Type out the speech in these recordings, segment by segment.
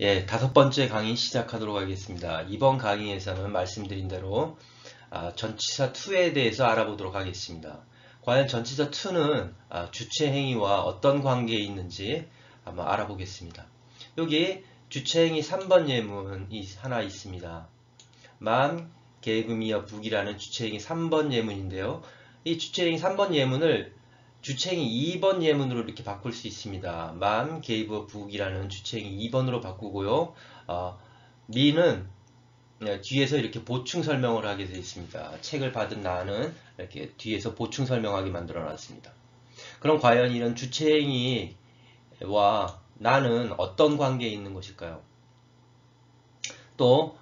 예, 다섯 번째 강의 시작하도록 하겠습니다. 이번 강의에서는 말씀드린 대로 전치사 to에 대해서 알아보도록 하겠습니다. 과연 전치사 to는 주체 행위와 어떤 관계에 있는지 한번 알아보겠습니다. 여기 주체 행위 3번 예문이 하나 있습니다. Mom gave me a book이라는 주체 행위 3번 예문인데요. 이 주체 행위 3번 예문을 주체행위 2번 예문으로 이렇게 바꿀 수 있습니다. Mom gave a book이라는 주체행위 2번으로 바꾸고요. me는 뒤에서 이렇게 보충 설명을 하게 되어 있습니다. 책을 받은 나는 이렇게 뒤에서 보충 설명하게 만들어 놨습니다. 그럼 과연 이런 주체행위와 나는 어떤 관계에 있는 것일까요? 또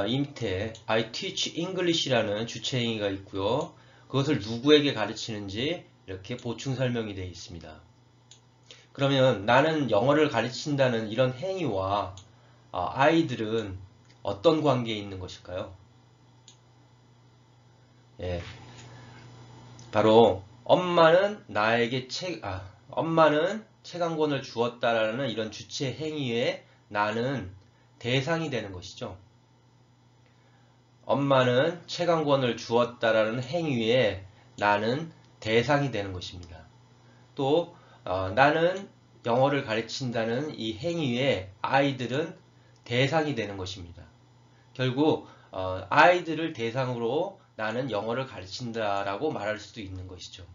이 밑에 I teach English라는 주체행위가 있고요. 그것을 누구에게 가르치는지 이렇게 보충 설명이 되어 있습니다. 그러면 나는 영어를 가르친다는 이런 행위와 아이들은 어떤 관계에 있는 것일까요? 예, 바로 엄마는 나에게 엄마는 책 한 권을 주었다라는 이런 주체 행위에 나는 대상이 되는 것이죠. 엄마는 책 한 권을 주었다라는 행위에 나는 대상이 되는 것입니다. 또 나는 영어를 가르친다는 이 행위에 아이들은 대상이 되는 것입니다. 결국 아이들을 대상으로 나는 영어를 가르친다라고 말할 수도 있는 것이죠.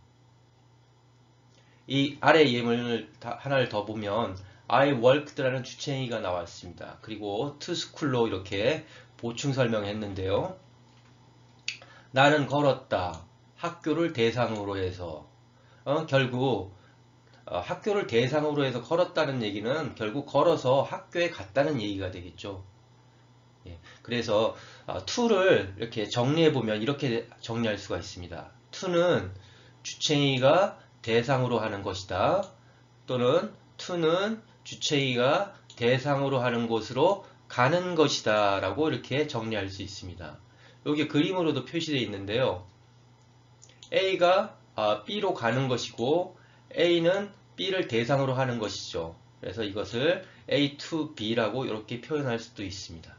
이 아래 예문을 하나를 더 보면 I worked라는 주체행위가 나왔습니다. 그리고 to school로 이렇게 보충 설명했는데요. 나는 걸었다. 학교를 대상으로 해서 결국 학교를 대상으로 해서 걸었다는 얘기는 결국 걸어서 학교에 갔다는 얘기가 되겠죠. 예, 그래서 to를 이렇게 정리해 보면 이렇게 정리할 수가 있습니다. to는 주체의가 대상으로 하는 것이다. 또는 to는 주체의가 대상으로 하는 곳으로 가는 것이다 라고 이렇게 정리할 수 있습니다. 여기 그림으로도 표시되어 있는데요. A가 B로 가는 것이고 A는 B를 대상으로 하는 것이죠. 그래서 이것을 A to B라고 이렇게 표현할 수도 있습니다.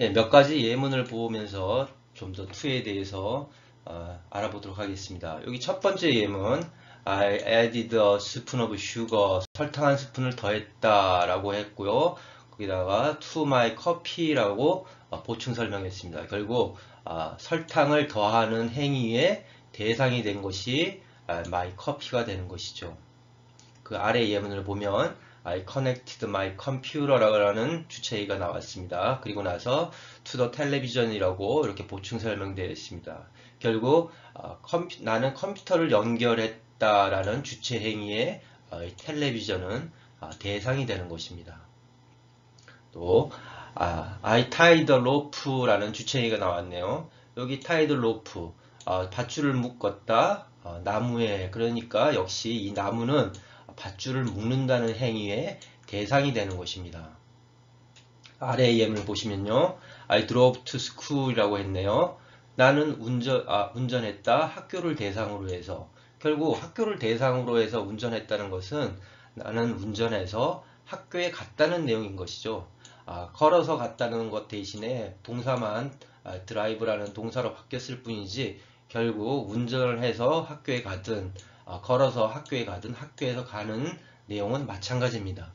예, 몇 가지 예문을 보면서 좀 더 to에 대해서 알아보도록 하겠습니다. 여기 첫 번째 예문 I added a spoon of sugar 설탕 한 스푼을 더했다 라고 했고요. 거기다가 to my coffee라고 보충 설명했습니다. 결국 설탕을 더하는 행위에 대상이 된 것이 my coffee가 되는 것이죠. 그 아래 예문을 보면 I connected my computer라는 주체의가 나왔습니다. 그리고 나서 to the television이라고 이렇게 보충 설명되어 있습니다. 결국 나는 컴퓨터를 연결했다라는 주체 행위에 텔레비전은 대상이 되는 것입니다. 또 I tied the rope라는 주체의가 나왔네요. 여기 tied the rope 밧줄을 묶었다 나무에 그러니까 역시 이 나무는 밧줄을 묶는다는 행위에 대상이 되는 것입니다. 아래 예문을 보시면요. I drove to school이라고 했네요. 나는 운전했다. 학교를 대상으로 해서 결국 학교를 대상으로 해서 운전했다는 것은 나는 운전해서 학교에 갔다는 내용인 것이죠. 걸어서 갔다는 것 대신에 동사만 드라이브라는 동사로 바뀌었을 뿐이지 결국 운전을 해서 학교에 가든 걸어서 학교에 가든 학교에서 가는 내용은 마찬가지입니다.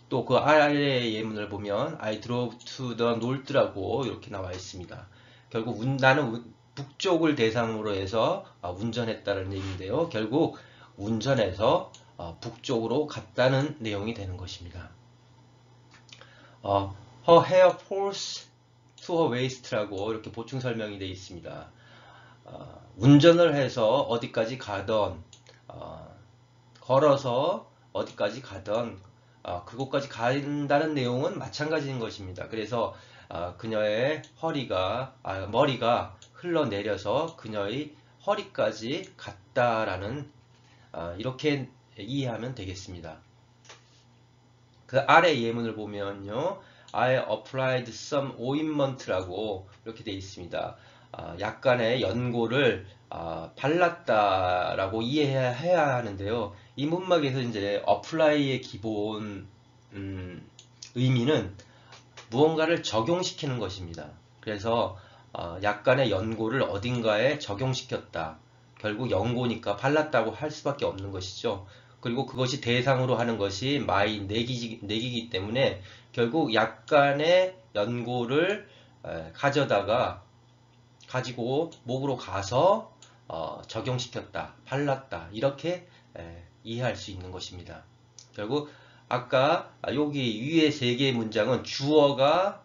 또 그 아래의 예문을 보면 I drove to the north라고 이렇게 나와 있습니다. 결국 나는 북쪽을 대상으로 해서 운전했다는 얘기인데요. 결국 운전해서 북쪽으로 갔다는 내용이 되는 것입니다. Her hair falls to her waist라고 이렇게 보충 설명이 되어 있습니다. 운전을 해서 어디까지 가던 걸어서 어디까지 가던 그곳까지 간다는 내용은 마찬가지인 것입니다. 그래서 그녀의 머리가 흘러내려서 그녀의 허리까지 갔다라는 이렇게 이해하면 되겠습니다. 그 아래 예문을 보면요. I applied some ointment라고 이렇게 되어 있습니다. 약간의 연고를 발랐다라고 이해해야 하는데요. 이 문맥에서 이제 apply의 기본 의미는 무언가를 적용시키는 것입니다. 그래서 약간의 연고를 어딘가에 적용시켰다. 결국 연고니까 발랐다고 할 수밖에 없는 것이죠. 그리고 그것이 대상으로 하는 것이 my 내기이기 때문에 결국 약간의 연고를 가지고 목으로 가서 적용시켰다, 발랐다 이렇게 이해할 수 있는 것입니다. 결국 아까 여기 위에 세 개의 문장은 주어가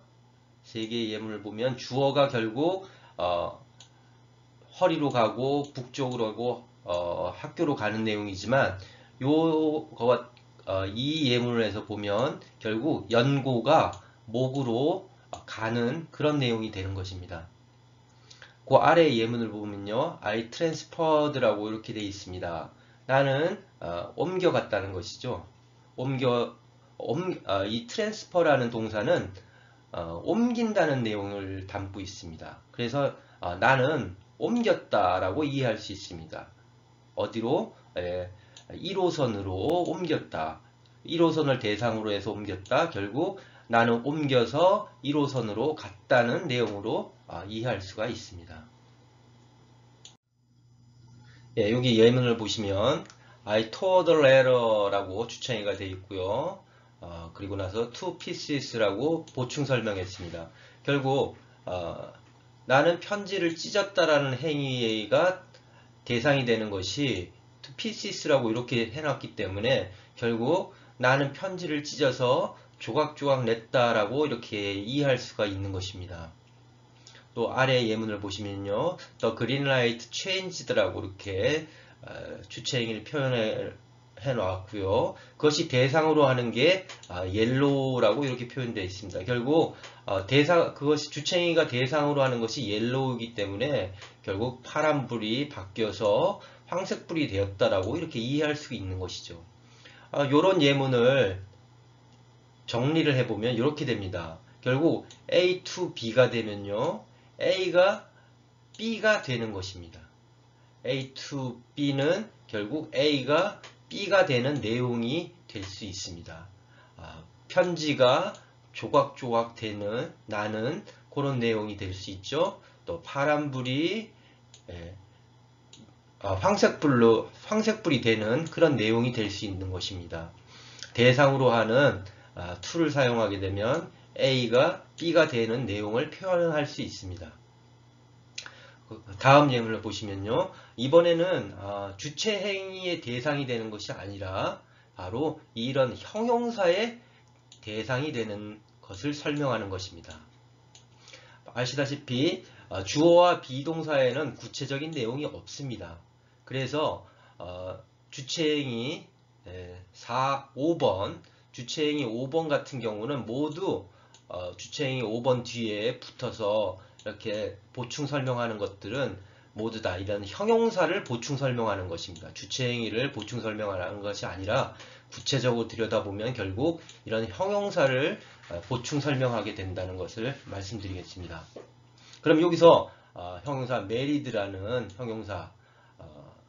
세 개의 예문을 보면 주어가 결국 허리로 가고 북쪽으로 가고 학교로 가는 내용이지만 이 예문을 해서 보면 결국 연고가 목으로 가는 그런 내용이 되는 것입니다. 그 아래 예문을 보면요, I transferred라고 이렇게 되어 있습니다. 나는 옮겨갔다는 것이죠. 이 transfer라는 동사는 옮긴다는 내용을 담고 있습니다. 그래서 나는 옮겼다라고 이해할 수 있습니다. 어디로? 1호선으로 옮겼다. 1호선을 대상으로 해서 옮겼다. 결국 나는 옮겨서 1호선으로 갔다는 내용으로 이해할 수가 있습니다. 예, 여기 예문을 보시면 I tore the letter라고 주창의가 되어 있고요. 그리고 나서 two pieces라고 보충 설명했습니다. 결국 나는 편지를 찢었다라는 행위가 대상이 되는 것이 two pieces라고 이렇게 해놨기 때문에 결국 나는 편지를 찢어서 조각조각 냈다라고 이렇게 이해할 수가 있는 것입니다. 또 아래 예문을 보시면요, The green light changed라고 이렇게 주체행위를 표현해 놓았고요. 그것이 대상으로 하는 게 yellow라고 이렇게 표현되어 있습니다. 결국 그것이 주체행위가 대상으로 하는 것이 yellow이기 때문에 결국 파란불이 바뀌어서 황색불이 되었다라고 이렇게 이해할 수 있는 것이죠. 이런 예문을 정리를 해보면 이렇게 됩니다. 결국 A to B가 되면요, A가 B가 되는 것입니다. A to B는 결국 A가 B가 되는 내용이 될 수 있습니다. 편지가 조각조각 되는 나는 그런 내용이 될 수 있죠. 또 파란불이 황색불이 되는 그런 내용이 될 수 있는 것입니다. 대상으로 하는 to를 사용하게 되면 A가 B가 되는 내용을 표현할 수 있습니다. 다음 예문을 보시면요, 이번에는 주체 행위의 대상이 되는 것이 아니라 바로 이런 형용사의 대상이 되는 것을 설명하는 것입니다. 아시다시피 주어와 비동사에는 구체적인 내용이 없습니다. 그래서 주체행위 5번 주체행위 5번 같은 경우는 모두 주체행위 5번 뒤에 붙어서 이렇게 보충 설명하는 것들은 모두 다 이런 형용사를 보충 설명하는 것입니다. 주체행위를 보충 설명하는 것이 아니라 구체적으로 들여다보면 결국 이런 형용사를 보충 설명하게 된다는 것을 말씀드리겠습니다. 그럼 여기서 형용사 married라는 형용사,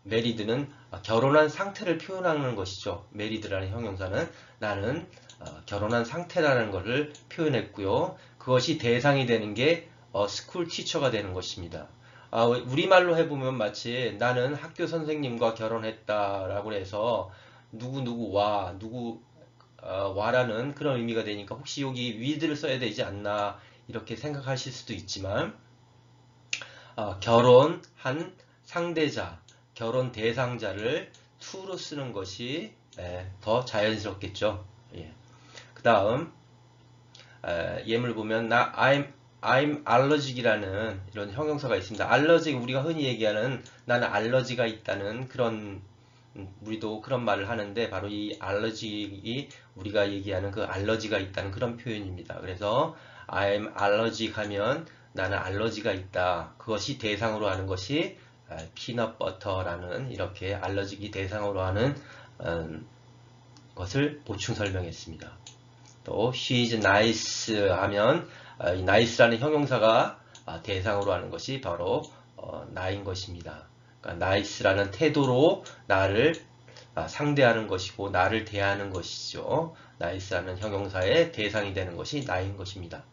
married는 결혼한 상태를 표현하는 것이죠. married라는 형용사는 나는 결혼한 상태라는 것을 표현했고요. 그것이 대상이 되는 게 school teacher가 되는 것입니다. 우리말로 해보면 마치 나는 학교 선생님과 결혼했다라고 해서 누구누구와 와라는 그런 의미가 되니까 혹시 여기 with를 써야 되지 않나 이렇게 생각하실 수도 있지만 결혼한 상대자, 결혼 대상자를 to로 쓰는 것이 더 자연스럽겠죠. 예. 그 다음 예문을 보면 I'm allergic이라는 이런 형용사가 있습니다. allergic 우리가 흔히 얘기하는 나는 알러지가 있다는 그런 우리도 그런 말을 하는데 바로 이 allergic이 우리가 얘기하는 그 알러지가 있다는 그런 표현입니다. 그래서 I'm allergic 하면 나는 알러지가 있다. 그것이 대상으로 하는 것이 peanut butter라는 이렇게 알러지기 대상으로 하는 것을 보충 설명했습니다. 또 she's nice 하면 이 nice라는 형용사가 대상으로 하는 것이 바로 나인 것입니다. 그러니까 nice라는 태도로 나를 상대하는 것이고 나를 대하는 것이죠. nice라는 형용사의 대상이 되는 것이 나인 것입니다.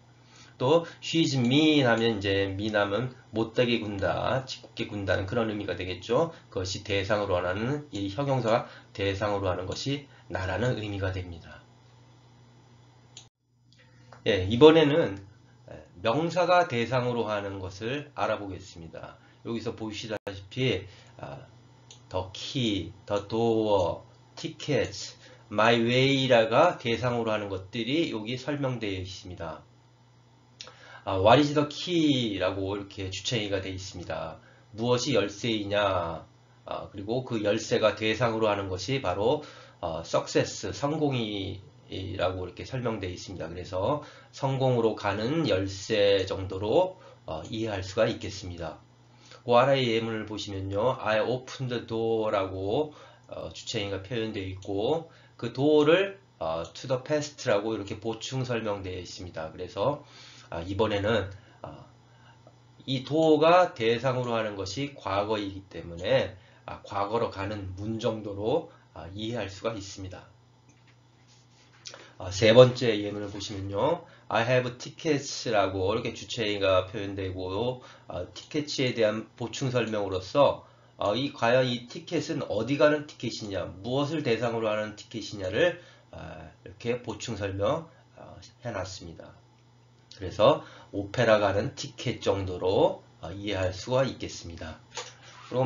또 she's mean 하면 이제 mean 하면 못되게 군다, 짓궂게 군다는 그런 의미가 되겠죠. 그것이 대상으로 하는 이 형용사가 대상으로 하는 것이 나라는 의미가 됩니다. 예, 이번에는 명사가 대상으로 하는 것을 알아보겠습니다. 여기서 보시다시피 the key, the door, tickets, my way라가 대상으로 하는 것들이 여기 설명되어 있습니다. What is the key라고 이렇게 주체의가 되어 있습니다. 무엇이 열쇠이냐? 그리고 그 열쇠가 대상으로 하는 것이 바로 success, 성공이라고 이렇게 설명되어 있습니다. 그래서 성공으로 가는 열쇠 정도로 이해할 수가 있겠습니다. 그 아래의 예문을 보시면요, I opened the door라고 주체의가 표현되어 있고 그 door를 to the past라고 이렇게 보충 설명되어 있습니다. 그래서 이번에는 이 door가 대상으로 하는 것이 과거이기 때문에 과거로 가는 문 정도로 이해할 수가 있습니다. 세 번째 예문을 보시면요, I have tickets라고 이렇게 주체가 표현되고 티켓에 대한 보충 설명으로서 과연 이 티켓은 어디 가는 티켓이냐, 무엇을 대상으로 하는 티켓이냐를 이렇게 보충 설명 해놨습니다. 그래서 오페라 가는 티켓 정도로 이해할 수가 있겠습니다. 그리고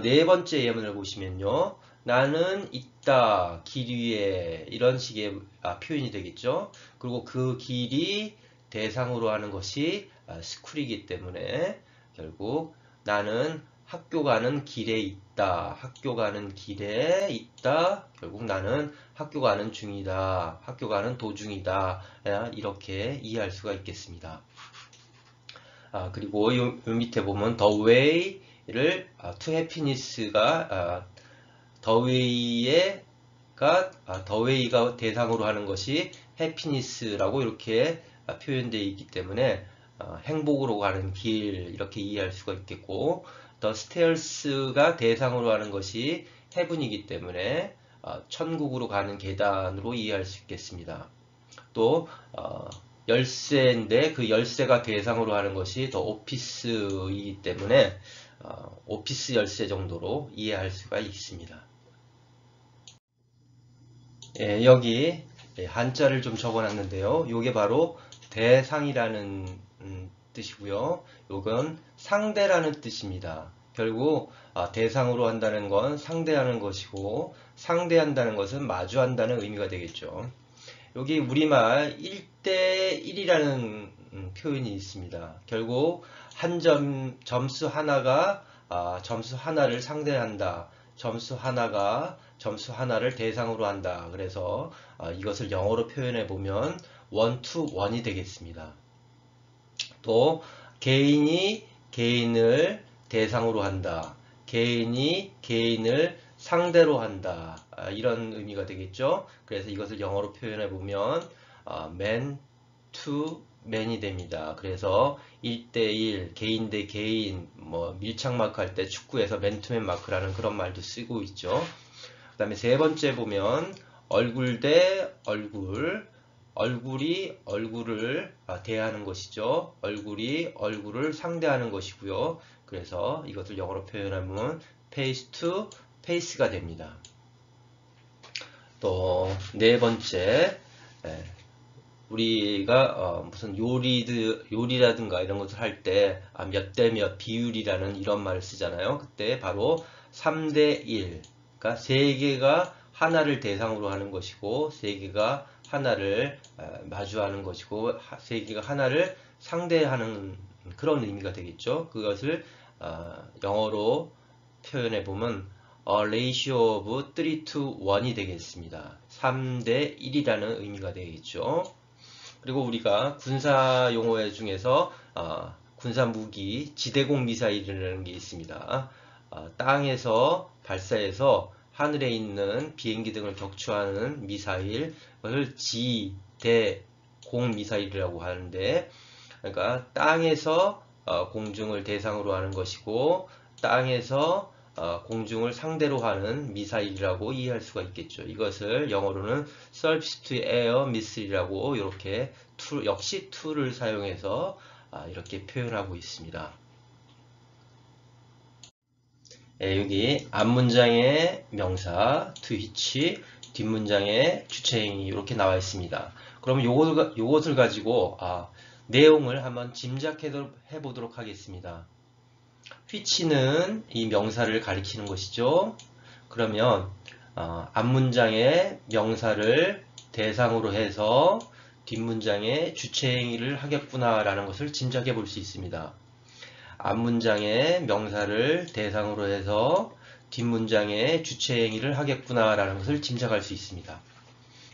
네 번째 예문을 보시면요, 나는 있다, 길 위에 이런 식의 표현이 되겠죠. 그리고 그 길이 대상으로 하는 것이 스쿨이기 때문에 결국 나는 학교 가는 길에 있다, 학교 가는 길에 있다, 결국 나는 학교 가는 중이다, 학교 가는 도중이다, 이렇게 이해할 수가 있겠습니다. 그리고 요 밑에 보면 the way를 to happiness가 the way가 대상으로 하는 것이 happiness라고 이렇게 표현되어 있기 때문에 행복으로 가는 길 이렇게 이해할 수가 있겠고, the stairs가 대상으로 하는 것이 heaven이기 때문에 천국으로 가는 계단으로 이해할 수 있겠습니다. 또 열쇠인데 그 열쇠가 대상으로 하는 것이 더 오피스이기 때문에 오피스 열쇠 정도로 이해할 수가 있습니다. 예, 여기 한자를 좀 적어놨는데요. 이게 바로 대상이라는 뜻이고요. 이건 상대라는 뜻입니다. 결국 대상으로 한다는 건 상대하는 것이고 상대한다는 것은 마주한다는 의미가 되겠죠. 여기 우리말 1대1이라는 표현이 있습니다. 결국 점수 하나가 점수 하나를 상대한다. 점수 하나가 점수 하나를 대상으로 한다. 그래서 이것을 영어로 표현해 보면 1 to 1이 되겠습니다. 또 개인이 개인을 대상으로 한다. 개인이 개인을 상대로 한다. 이런 의미가 되겠죠. 그래서 이것을 영어로 표현해 보면 man to man이 됩니다. 그래서 1대1, 개인 대 개인, 밀착 마크 할 때 축구에서 맨투맨 마크라는 그런 말도 쓰고 있죠. 그 다음에 세 번째 보면 얼굴 대 얼굴, 얼굴이 얼굴을 대하는 것이죠. 얼굴이 얼굴을 상대하는 것이고요. 그래서 이것을 영어로 표현하면 face to face가 됩니다. 또 네 번째, 우리가 무슨 요리라든가 이런 것을 할 때 몇 대 몇 비율이라는 이런 말을 쓰잖아요. 그때 바로 3대1, 그러니까 세 개가 하나를 대상으로 하는 것이고 세 개가 하나를 마주하는 것이고 세 개가 하나를 상대하는 그런 의미가 되겠죠. 그것을 영어로 표현해 보면 a ratio of 3 to 1이 되겠습니다. 3대1이라는 의미가 되겠죠. 그리고 우리가 군사 용어 중에서 군사 무기 지대공 미사일이라는 게 있습니다. 땅에서 발사해서 하늘에 있는 비행기 등을 격추하는 미사일, 그것을 지대공 미사일이라고 하는데, 그러니까 땅에서 공중을 대상으로 하는 것이고 땅에서 공중을 상대로 하는 미사일이라고 이해할 수가 있겠죠. 이것을 영어로는 Surface to Air Missile이라고 이렇게 역시 to를 사용해서 이렇게 표현하고 있습니다. 여기 앞문장의 명사 to which, 뒷문장의 주체행위 이렇게 나와 있습니다. 그럼 요것을 가지고 내용을 한번 짐작해 보도록 하겠습니다. which는 이 명사를 가리키는 것이죠. 그러면 앞문장의 명사를 대상으로 해서 뒷문장의 주체행위를 하겠구나 라는 것을 짐작해 볼 수 있습니다. 앞문장의 명사를 대상으로 해서 뒷문장의 주체행위를 하겠구나 라는 것을 짐작할 수 있습니다.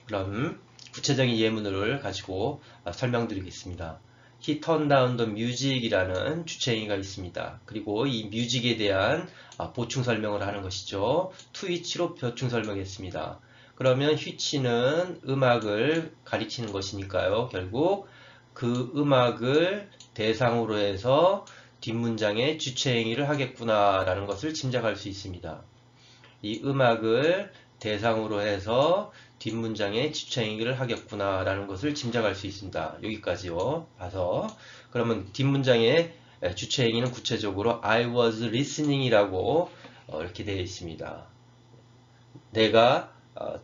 그럼 구체적인 예문을 가지고 설명드리겠습니다. He turned down the music 이라는 주체행위가 있습니다. 그리고 이 music에 대한 보충 설명을 하는 것이죠. to which로 보충 설명했습니다. 그러면 which는 음악을 가리키는 것이니까요. 결국 그 음악을 대상으로 해서 뒷문장의 주체행위를 하겠구나 라는 것을 짐작할 수 있습니다. 이 음악을 대상으로 해서 뒷문장의 주체행위를 하겠구나 라는 것을 짐작할 수 있습니다. 여기까지요. 봐서 그러면 뒷문장의 주체행위는 구체적으로 I was listening 이라고 이렇게 되어 있습니다. 내가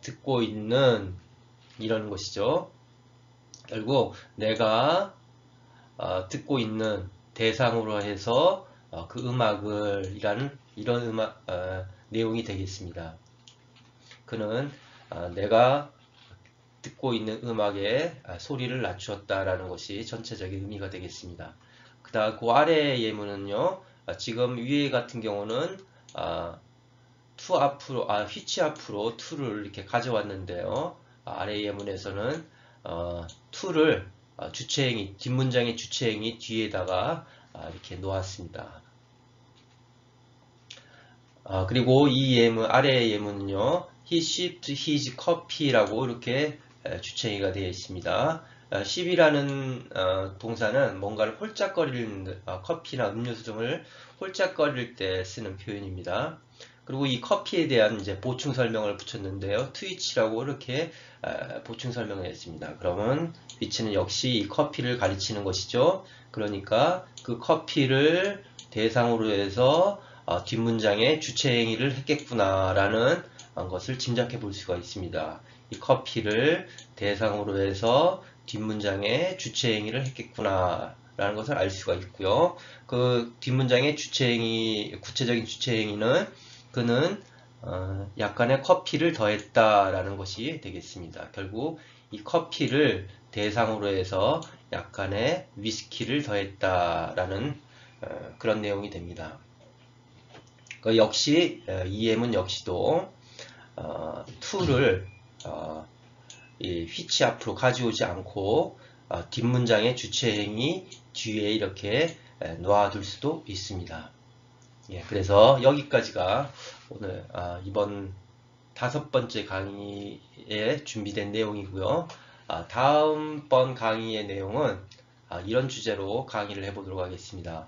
듣고 있는 이런 것이죠. 결국 내가 듣고 있는 대상으로 해서 그 음악을 이라는 이런 내용이 되겠습니다. 그는 내가 듣고 있는 음악의 소리를 낮추었다라는 것이 전체적인 의미가 되겠습니다. 그 다음 그 아래의 예문은요. 지금 위에 같은 경우는 to 앞으로 which 앞으로 to를 이렇게 가져왔는데요. 아래 예문에서는 to를 주체행위 뒷문장의 주체행위 뒤에다가 이렇게 놓았습니다. 그리고 이 예문 아래의 예문은요. He sipped his coffee라고 이렇게 주체행위가 되어 있습니다. sip이라는 동사는 뭔가를 홀짝거리는 커피나 음료수 등을 홀짝거릴 때 쓰는 표현입니다. 그리고 이 커피에 대한 이제 보충 설명을 붙였는데요. to which라고 이렇게 보충 설명을 했습니다. 그러면 which는 역시 이 커피를 가리키는 것이죠. 그러니까 그 커피를 대상으로 해서 뒷문장에 주체행위를 했겠구나라는 것을 짐작해 볼 수가 있습니다. 이 커피를 대상으로 해서 뒷문장에 주체행위를 했겠구나 라는 것을 알 수가 있고요. 그 뒷문장의 주체행위, 구체적인 주체행위는 그는 약간의 커피를 더했다라는 것이 되겠습니다. 결국 이 커피를 대상으로 해서 약간의 위스키를 더했다라는 그런 내용이 됩니다. 그 역시 이 예문 역시도 to를 이 which 앞으로 가져오지 않고 뒷문장의 주체행위 뒤에 이렇게 놓아둘 수도 있습니다. 그래서 여기까지가 오늘 이번 5번째 강의에 준비된 내용이고요. 다음번 강의의 내용은 이런 주제로 강의를 해보도록 하겠습니다.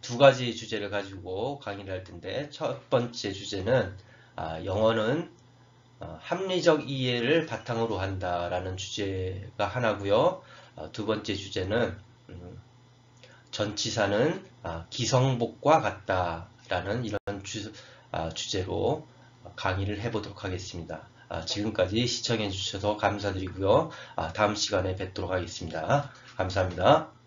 2가지 주제를 가지고 강의를 할 텐데 첫 번째 주제는 영어는 합리적 이해를 바탕으로 한다라는 주제가 하나고요. 두 번째 주제는 전치사는 기성복과 같다라는 이런 주제로 강의를 해보도록 하겠습니다. 지금까지 시청해 주셔서 감사드리고요. 다음 시간에 뵙도록 하겠습니다. 감사합니다.